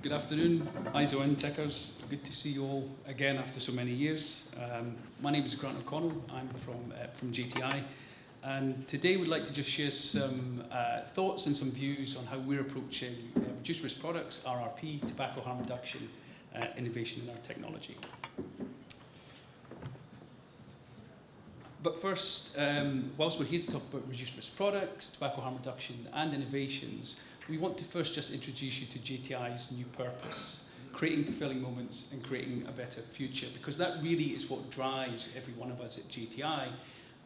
Good afternoon, ISoNTechers. Good to see you all again after so many years. My name is Grant O'Connell. I'm from JTI, and today we'd like to just share some thoughts and some views on how we're approaching reduced risk products, RRP, tobacco harm reduction, innovation in our technology. But first, whilst we're here to talk about reduced risk products, tobacco harm reduction and innovations, we want to first just introduce you to JTI's new purpose, creating fulfilling moments and creating a better future, because that really is what drives every one of us at JTI,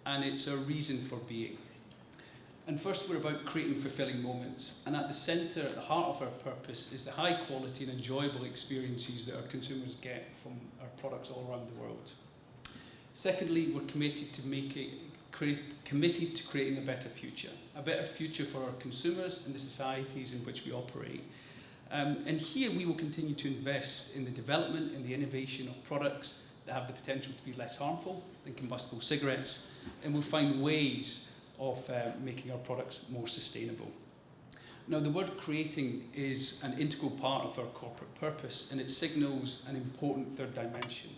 and it's our reason for being. And first, we're about creating fulfilling moments, and at the centre, at the heart of our purpose, is the high quality and enjoyable experiences that our consumers get from our products all around the world. Secondly, we're committed to creating a better future for our consumers and the societies in which we operate. And here we will continue to invest in the development and the innovation of products that have the potential to be less harmful than combustible cigarettes, and we'll find ways of making our products more sustainable. Now, the word creating is an integral part of our corporate purpose, and it signals an important third dimension.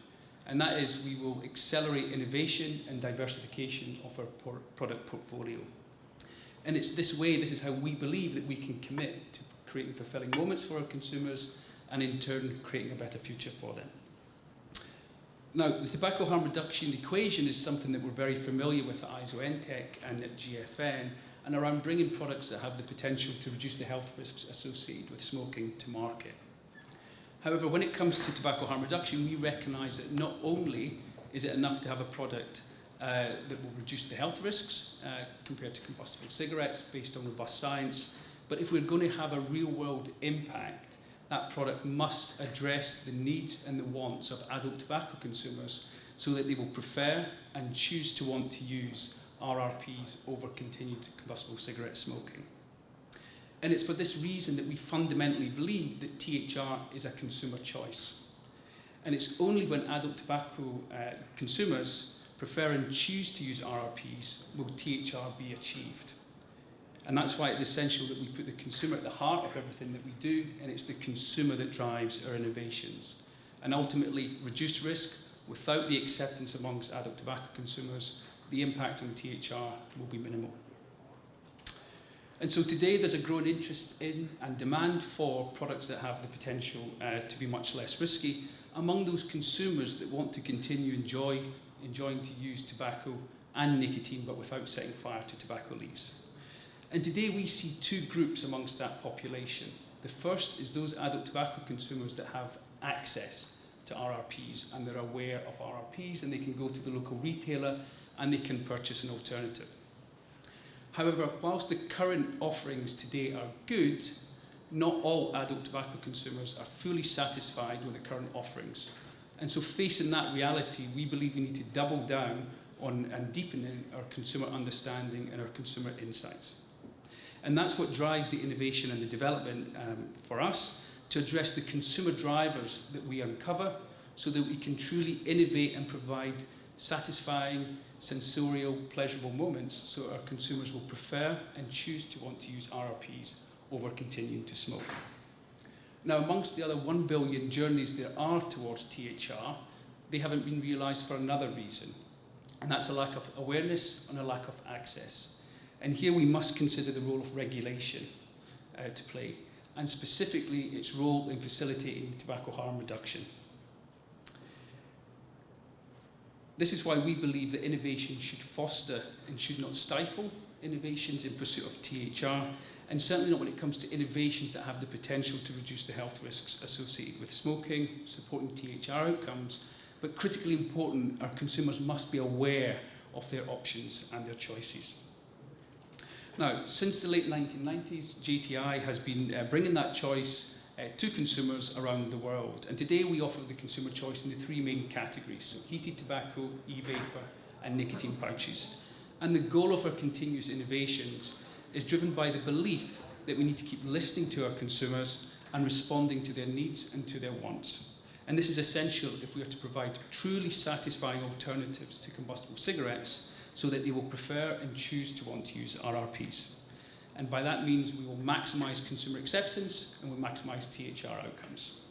And that is, we will accelerate innovation and diversification of our product portfolio. And it's this is how we believe that we can commit to creating fulfilling moments for our consumers and in turn creating a better future for them. Now, the tobacco harm reduction equation is something that we're very familiar with at ISoNTech and at GFN, and around bringing products that have the potential to reduce the health risks associated with smoking to market. However, when it comes to tobacco harm reduction, we recognise that not only is it enough to have a product that will reduce the health risks compared to combustible cigarettes based on robust science, but if we're going to have a real-world impact, that product must address the needs and the wants of adult tobacco consumers so that they will prefer and choose to want to use RRPs over continued combustible cigarette smoking. And it's for this reason that we fundamentally believe that THR is a consumer choice. And it's only when adult tobacco consumers prefer and choose to use RRPs will THR be achieved. And that's why it's essential that we put the consumer at the heart of everything that we do, and it's the consumer that drives our innovations. And ultimately, reduced risk, without the acceptance amongst adult tobacco consumers, the impact on THR will be minimal. And so today there's a growing interest in and demand for products that have the potential to be much less risky among those consumers that want to continue enjoying to use tobacco and nicotine, but without setting fire to tobacco leaves. And today we see two groups amongst that population. The first is those adult tobacco consumers that have access to RRPs and they're aware of RRPs, and they can go to the local retailer and they can purchase an alternative. However, whilst the current offerings today are good, not all adult tobacco consumers are fully satisfied with the current offerings. And so facing that reality, we believe we need to double down on and deepen our consumer understanding and our consumer insights. And that's what drives the innovation and the development for us to address the consumer drivers that we uncover so that we can truly innovate and provide satisfying, sensorial, pleasurable moments so our consumers will prefer and choose to want to use RRPs over continuing to smoke. Now, amongst the other 1 billion journeys there are towards THR, they haven't been realised for another reason, and that's a lack of awareness and a lack of access. And here we must consider the role of regulation to play, and specifically its role in facilitating tobacco harm reduction. This is why we believe that innovation should foster and should not stifle innovations in pursuit of THR, and certainly not when it comes to innovations that have the potential to reduce the health risks associated with smoking, supporting THR outcomes. But critically important, our consumers must be aware of their options and their choices. Now, since the late 1990s, JTI has been bringing that choice to consumers around the world. And today we offer the consumer choice in the three main categories: so heated tobacco, e-vapor, and nicotine pouches. And the goal of our continuous innovations is driven by the belief that we need to keep listening to our consumers and responding to their needs and to their wants. And this is essential if we are to provide truly satisfying alternatives to combustible cigarettes so that they will prefer and choose to want to use RRPs. And by that means, we will maximise consumer acceptance and we'll maximise THR outcomes.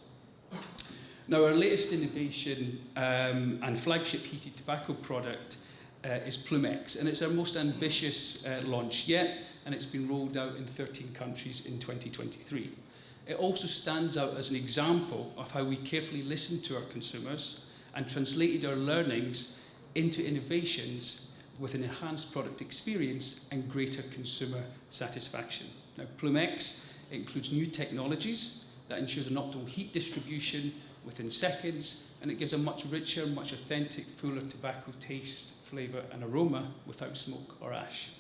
Now, our latest innovation and flagship heated tobacco product is Plume X, and it's our most ambitious launch yet, and it's been rolled out in 13 countries in 2023. It also stands out as an example of how we carefully listened to our consumers and translated our learnings into innovations with an enhanced product experience and greater consumer satisfaction. Now, Plume X includes new technologies that ensures an optimal heat distribution within seconds, and it gives a much richer, much authentic, fuller tobacco taste, flavour and aroma without smoke or ash.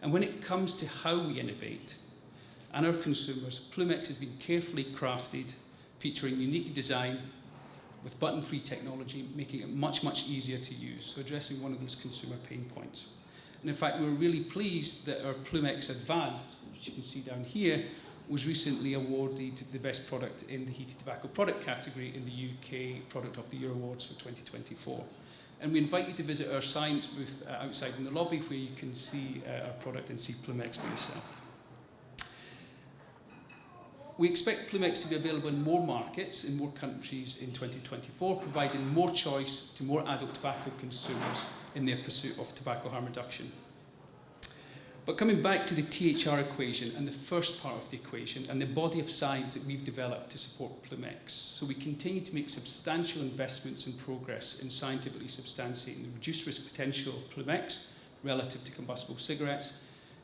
And when it comes to how we innovate and our consumers, Plume X has been carefully crafted, featuring unique design with button-free technology, making it much, much easier to use, so addressing one of those consumer pain points. And in fact, we're really pleased that our Plume X Advanced, which you can see down here, was recently awarded the best product in the heated tobacco product category in the UK Product of the Year Awards for 2024. And we invite you to visit our science booth outside in the lobby, where you can see our product and see Plume X for yourself. We expect Plume X to be available in more markets, in more countries in 2024, providing more choice to more adult tobacco consumers in their pursuit of tobacco harm reduction. But coming back to the THR equation and the first part of the equation and the body of science that we've developed to support Plume X. So we continue to make substantial investments and progress in scientifically substantiating the reduced risk potential of Plume X relative to combustible cigarettes,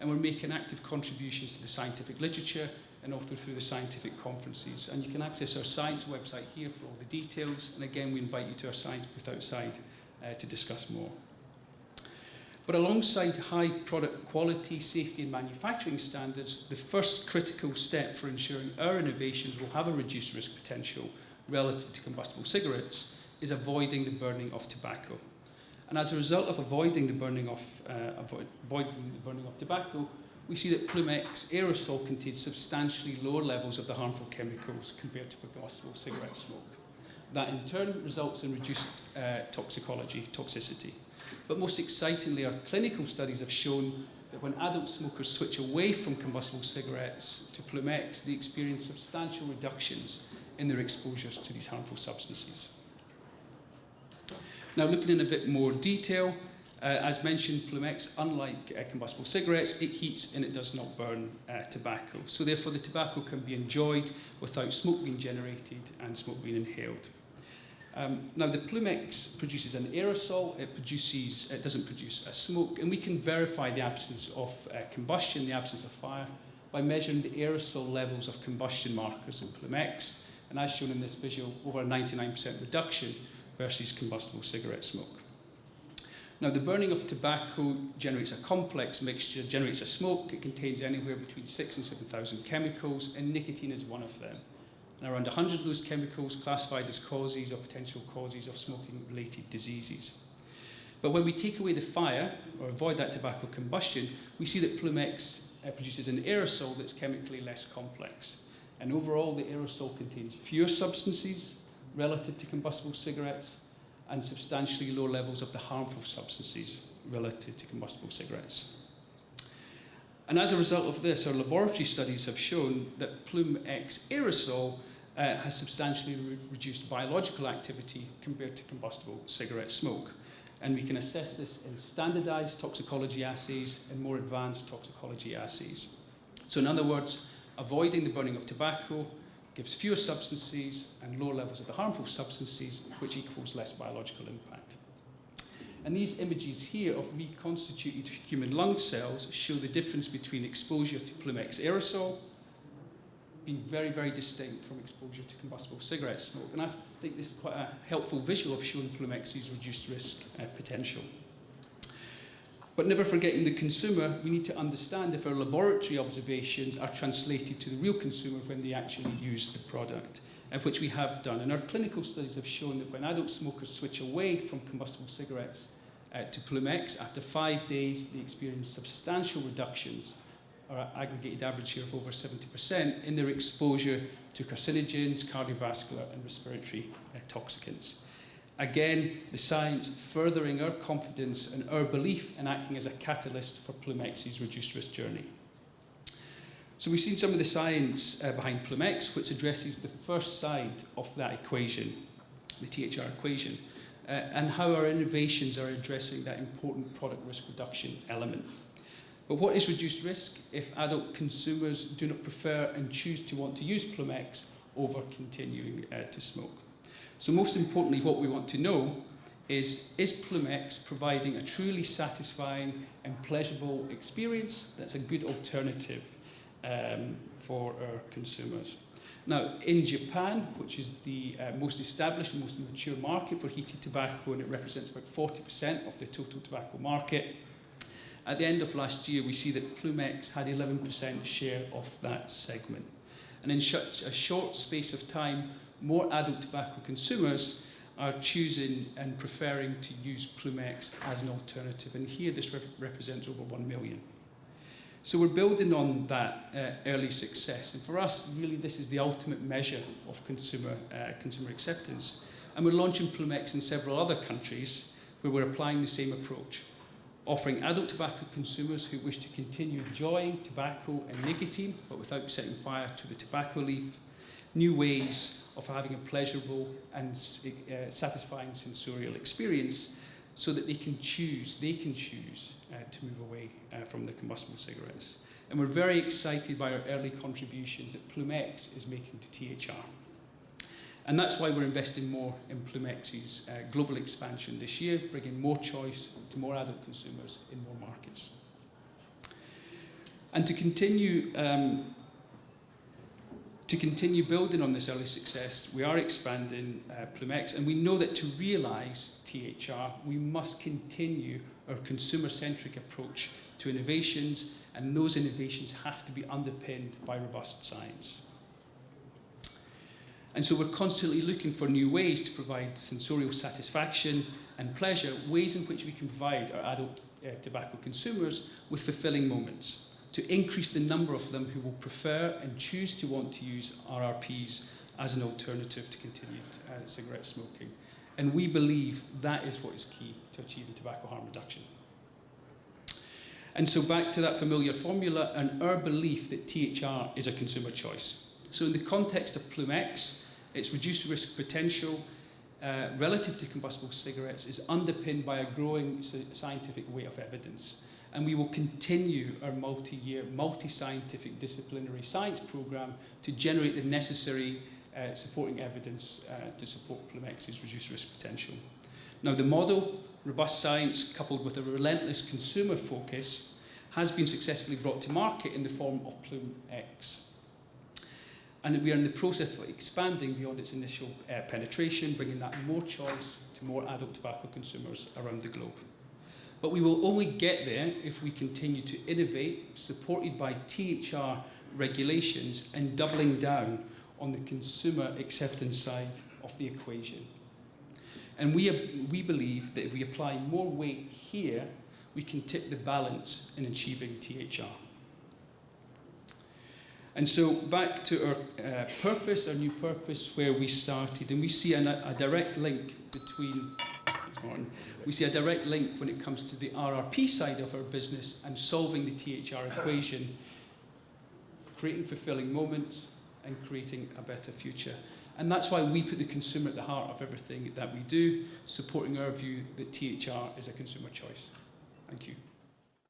and we're making active contributions to the scientific literature and also through the scientific conferences. And you can access our science website here for all the details, and again we invite you to our science booth outside to discuss more. But alongside high product quality, safety and manufacturing standards, the first critical step for ensuring our innovations will have a reduced risk potential relative to combustible cigarettes is avoiding the burning of tobacco. And as a result of avoiding the burning of tobacco, we see that Plume X aerosol contains substantially lower levels of the harmful chemicals compared to combustible cigarette smoke. That in turn results in reduced toxicity. But most excitingly, our clinical studies have shown that when adult smokers switch away from combustible cigarettes to Plume X, they experience substantial reductions in their exposures to these harmful substances. Now, looking in a bit more detail, as mentioned, Plume X, unlike combustible cigarettes, it heats and it does not burn tobacco. So therefore, the tobacco can be enjoyed without smoke being generated and smoke being inhaled. Now, the Plume X produces an aerosol. It doesn't produce a smoke, and we can verify the absence of combustion, the absence of fire, by measuring the aerosol levels of combustion markers in Plume X, and as shown in this visual, over a 99% reduction versus combustible cigarette smoke. Now, the burning of tobacco generates a complex mixture, generates a smoke. It contains anywhere between 6,000 and 7,000 chemicals, and nicotine is one of them. And around 100 of those chemicals classified as causes or potential causes of smoking-related diseases. But when we take away the fire, or avoid that tobacco combustion, we see that Plume X produces an aerosol that's chemically less complex. And overall, the aerosol contains fewer substances relative to combustible cigarettes and substantially lower levels of the harmful substances relative to combustible cigarettes. And as a result of this, our laboratory studies have shown that Plume X aerosol has substantially reduced biological activity compared to combustible cigarette smoke. And we can assess this in standardized toxicology assays and more advanced toxicology assays. So in other words, avoiding the burning of tobacco gives fewer substances and lower levels of the harmful substances, which equals less biological impact. And these images here of reconstituted human lung cells show the difference between exposure to Plume X aerosol being very, very distinct from exposure to combustible cigarette smoke. And I think this is quite a helpful visual of showing Plume X's reduced risk potential. But never forgetting the consumer, we need to understand if our laboratory observations are translated to the real consumer when they actually use the product, which we have done. And our clinical studies have shown that when adult smokers switch away from combustible cigarettes to Plume X, after 5 days, they experience substantial reductions, or an aggregated average here of over 70%, in their exposure to carcinogens, cardiovascular, and respiratory toxicants. Again, the science furthering our confidence and our belief in acting as a catalyst for Plume X's reduced risk journey. So we've seen some of the science behind Plumex, which addresses the first side of that equation, the THR equation, and how our innovations are addressing that important product risk reduction element. But what is reduced risk if adult consumers do not prefer and choose to want to use Plumex over continuing to smoke? So most importantly, what we want to know is Plumex providing a truly satisfying and pleasurable experience that's a good alternative for our consumers? Now, in Japan, which is the most established and most mature market for heated tobacco, and it represents about 40% of the total tobacco market, at the end of last year, we see that Plumex had 11% share of that segment. And in such a short space of time, more adult tobacco consumers are choosing and preferring to use Plumex as an alternative. And here, this represents over 1 million. So we're building on that early success. And for us, really, this is the ultimate measure of consumer acceptance. And we're launching Plumex in several other countries where we're applying the same approach, offering adult tobacco consumers who wish to continue enjoying tobacco and nicotine, but without setting fire to the tobacco leaf, new ways of having a pleasurable and satisfying sensorial experience, so that they can choose to move away from the combustible cigarettes. And we're very excited by our early contributions that Plumex is making to THR. And that's why we're investing more in Plumex's global expansion this year, bringing more choice to more adult consumers in more markets. And to continue building on this early success, we are expanding Plumex, and we know that to realise THR, we must continue our consumer-centric approach to innovations, and those innovations have to be underpinned by robust science. And so we're constantly looking for new ways to provide sensorial satisfaction and pleasure, ways in which we can provide our adult tobacco consumers with fulfilling moments, to increase the number of them who will prefer and choose to want to use RRPs as an alternative to continued cigarette smoking. And we believe that is what is key to achieving tobacco harm reduction. And so back to that familiar formula and our belief that THR is a consumer choice. So in the context of Plumex, its reduced risk potential relative to combustible cigarettes is underpinned by a growing scientific weight of evidence. And we will continue our multi-year, multi-scientific disciplinary science program to generate the necessary supporting evidence to support Plumex's reduced risk potential. Now, the model, robust science coupled with a relentless consumer focus, has been successfully brought to market in the form of Plumex. And we are in the process of expanding beyond its initial penetration, bringing that more choice to more adult tobacco consumers around the globe. But we will only get there if we continue to innovate, supported by THR regulations and doubling down on the consumer acceptance side of the equation. And we believe that if we apply more weight here, we can tip the balance in achieving THR. And so back to our purpose, our new purpose, where we started, and we see a direct link when it comes to the RRP side of our business and solving the THR equation, creating fulfilling moments and creating a better future. And that's why we put the consumer at the heart of everything that we do, supporting our view that THR is a consumer choice. Thank you.